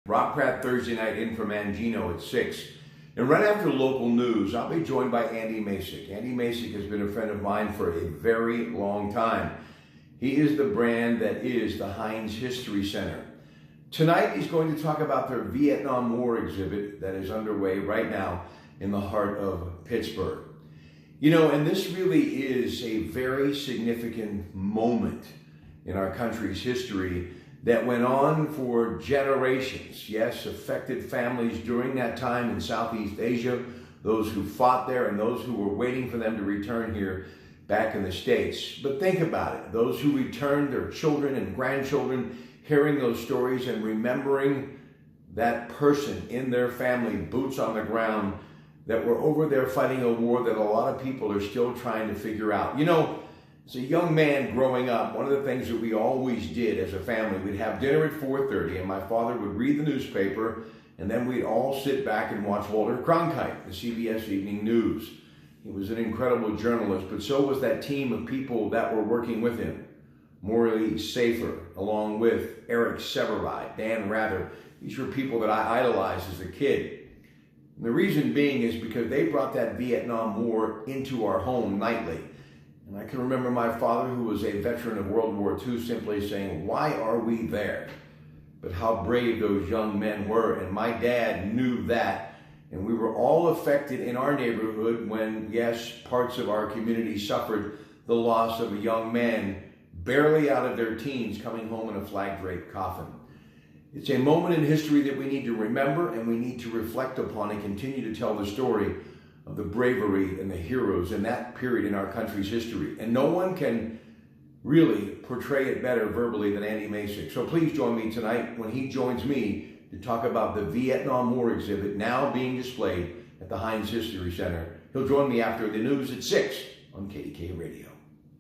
Pratte Thursday night in from Mangino at 6. And right after local news, I'll be joined by Andy Masich. Andy Masich has been a friend of mine for a very long time. He is the brand that is the Heinz History Center. Tonight, he's going to talk about their Vietnam War exhibit that is underway right now in the heart of Pittsburgh. You know, and this really is a very significant moment in our country's history that went on for generations. Yes, affected families during that time in Southeast Asia, those who fought there and those who were waiting for them to return here back in the States. But think about it, those who returned, their children and grandchildren, hearing those stories and remembering that person in their family, boots on the ground, that were over there fighting a war that a lot of people are still trying to figure out. You know, as a young man growing up, one of the things that we always did as a family, we'd have dinner at 4:30 and my father would read the newspaper and then we'd all sit back and watch Walter Cronkite, the CBS Evening News. He was an incredible journalist, but so was that team of people that were working with him. Morley Safer, along with Eric Severide, Dan Rather. These were people that I idolized as a kid. And the reason being is because they brought that Vietnam War into our home nightly. And I can remember my father, who was a veteran of World War II, simply saying, "Why are we there?" But how brave those young men were. And my dad knew that. And we were all affected in our neighborhood when, yes, parts of our community suffered the loss of a young man barely out of their teens coming home in a flag-draped coffin. It's a moment in history that we need to remember and we need to reflect upon and continue to tell the story of the bravery and the heroes in that period in our country's history. And no one can really portray it better verbally than Andy Masich. So please join me tonight when he joins me to talk about the Vietnam War exhibit now being displayed at the Heinz History Center. He'll join me after the news at 6 on Kdka Radio.